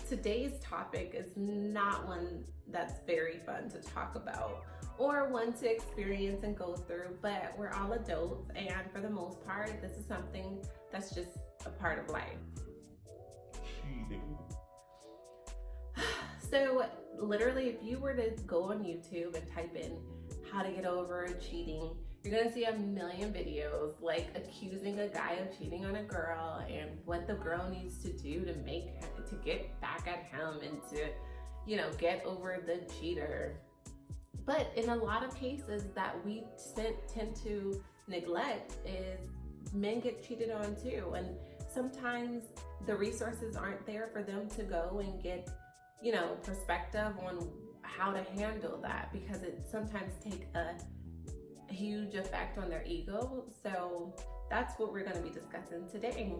Today's topic is not one that's very fun to talk about or one to experience and go through, but we're all adults, and for the most part, this is something that's just a part of life. Cheating. So, literally, if you were to go on YouTube and type in how to get over cheating, you're gonna see a million videos like accusing a guy of cheating on a girl and what the girl needs to do to get back at him and to, get over the cheater. But in a lot of cases that we tend to neglect is men get cheated on too, and sometimes the resources aren't there for them to go and get perspective on how to handle that, because it sometimes take a huge effect on their ego. So that's what we're going to be discussing today.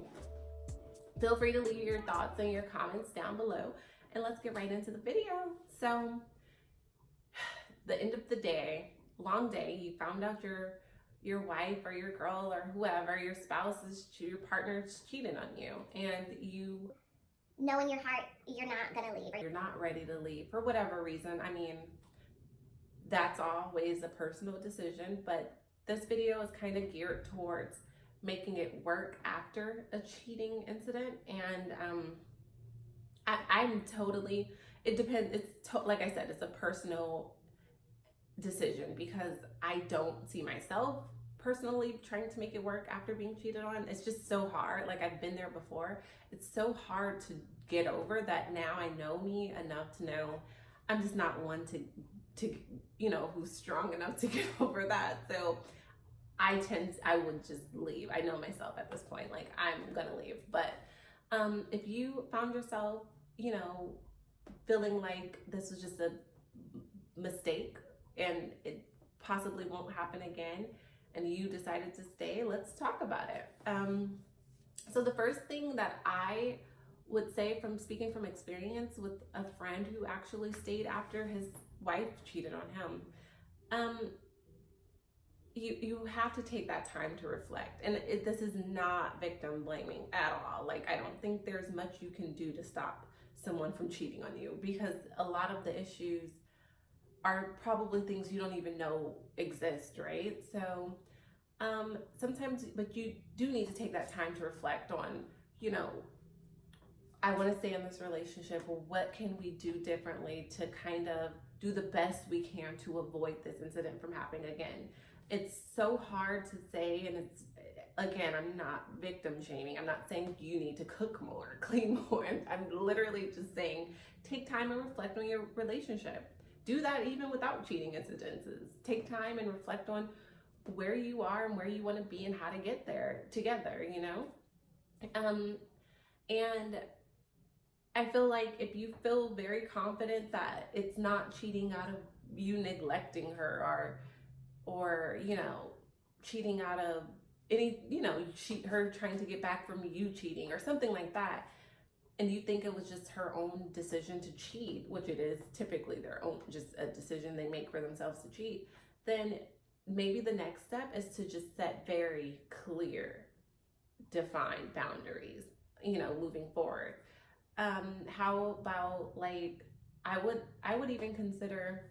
Feel free to leave your thoughts and your comments down below, and let's get right into the video. So the end of the day, long day, you found out your wife or your girl or whoever, your your partner's cheating on you, and you know in your heart you're not gonna leave. You're not ready to leave for whatever reason. I mean, that's always a personal decision, but this video is kind of geared towards making it work after a cheating incident. And I'm totally, it depends. Like I said, it's a personal decision, because I don't see myself personally trying to make it work after being cheated on. It's just so hard. Like, I've been there before. It's so hard to get over that. Now I know me enough to know I'm just not one to who's strong enough to get over that. So I would just leave. I know myself at this point, like, I'm gonna leave. But if you found yourself, feeling like this was just a mistake and it possibly won't happen again, and you decided to stay, let's talk about it. So the first thing that I would say, from speaking from experience with a friend who actually stayed after his wife cheated on him, you have to take that time to reflect. And this is not victim blaming at all. Like, I don't think there's much you can do to stop someone from cheating on you, because a lot of the issues are probably things you don't even know exist, right? So sometimes, but you do need to take that time to reflect on, I want to stay in this relationship. What can we do differently to kind of do the best we can to avoid this incident from happening again? It's so hard to say, and it's, again, I'm not victim shaming. I'm not saying you need to cook more, clean more. I'm literally just saying, take time and reflect on your relationship. Do that even without cheating incidences. Take time and reflect on where you are and where you want to be and how to get there together, And I feel like if you feel very confident that it's not cheating out of you neglecting her, or cheating out of her trying to get back from you cheating or something like that, and you think it was just her own decision to cheat, which it is typically their own, just a decision they make for themselves to cheat, then maybe the next step is to just set very clear, defined boundaries, moving forward. How about, like, I would even consider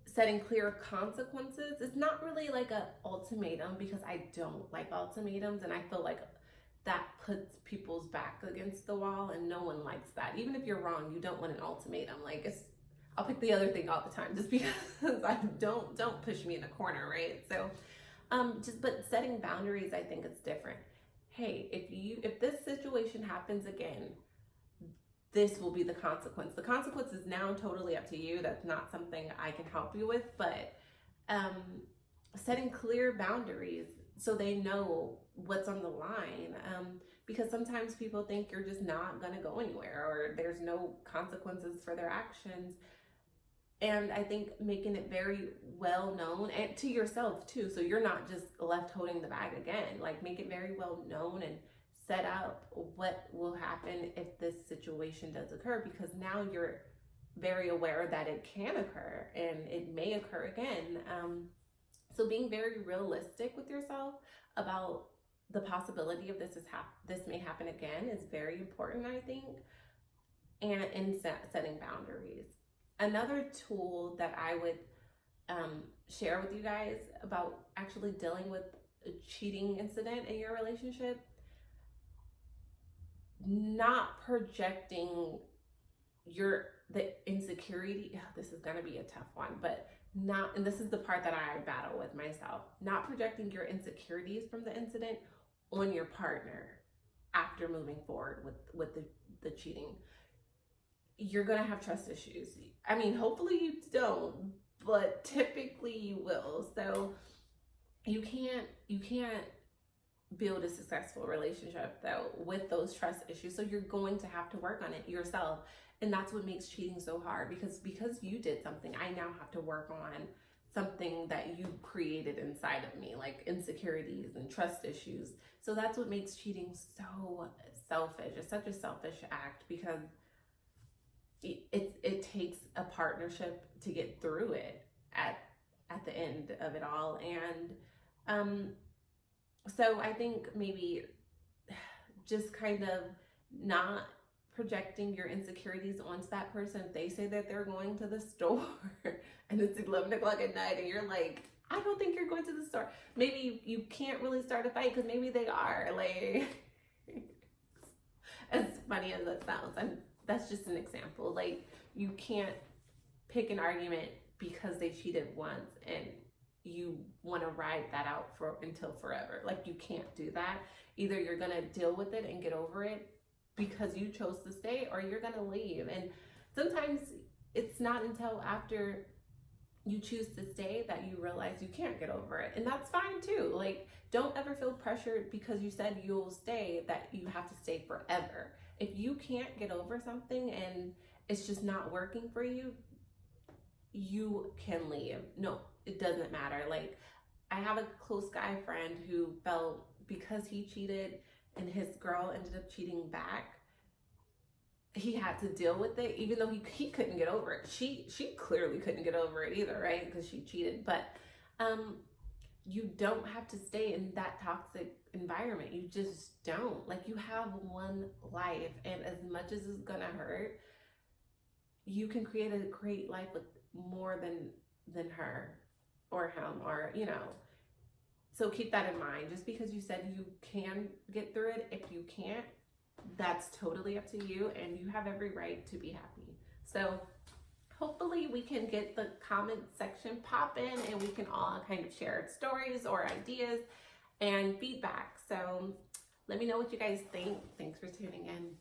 setting clear consequences. It's not really like a ultimatum, because I don't like ultimatums, and I feel like that puts people's back against the wall, and no one likes that. Even if you're wrong, you don't want an ultimatum. Like, I'll pick the other thing all the time, just because I don't push me in a corner, right? So but setting boundaries, I think it's different. Hey, if this situation happens again, this will be the consequence. The consequence is now totally up to you. That's not something I can help you with, but setting clear boundaries so they know what's on the line. Because sometimes people think you're just not gonna go anywhere, or there's no consequences for their actions. And I think making it very well known, and to yourself too, so you're not just left holding the bag again. Like, make it very well known and set up what will happen if this situation does occur, because now you're very aware that it can occur and it may occur again. So being very realistic with yourself about the possibility of this may happen again is very important, I think, and in setting boundaries. Another tool that I would share with you guys about actually dealing with a cheating incident in your relationship, not projecting the insecurity. This is going to be a tough one, but and this is the part that I battle with myself, not projecting your insecurities from the incident on your partner after moving forward with the cheating. You're going to have trust issues. I mean, hopefully you don't, but typically you will. So you can't build a successful relationship though with those trust issues. So you're going to have to work on it yourself. And that's what makes cheating so hard, because you did something, I now have to work on something that you created inside of me, like insecurities and trust issues. So that's what makes cheating so selfish. It's such a selfish act, because it takes a partnership to get through it at the end of it all. And so I think maybe just kind of not projecting your insecurities onto that person. If they say that they're going to the store and it's 11 o'clock at night and you're like, I don't think you're going to the store. Maybe you can't really start a fight because maybe they are. Like, as funny as that sounds, and that's just an example. Like, you can't pick an argument because they cheated once and you want to ride that out until forever. Like, you can't do that. Either you're going to deal with it and get over it because you chose to stay, or you're going to leave. And sometimes it's not until after you choose to stay that you realize you can't get over it. And that's fine too. Like, don't ever feel pressured because you said you'll stay that you have to stay forever. If you can't get over something and it's just not working for you, you can leave. No, it doesn't matter. Like, I have a close guy friend who felt because he cheated and his girl ended up cheating back, he had to deal with it, even though he couldn't get over it. She clearly couldn't get over it either, right? Because she cheated. But you don't have to stay in that toxic environment. You just don't. Like, you have one life, and as much as it's gonna hurt, you can create a great life with more than her or him, or, you know. So keep that in mind. Just because you said you can get through it, if you can't, that's totally up to you, and you have every right to be happy. So hopefully we can get the comment section popping and we can all kind of share stories or ideas and feedback. So let me know what you guys think. Thanks for tuning in.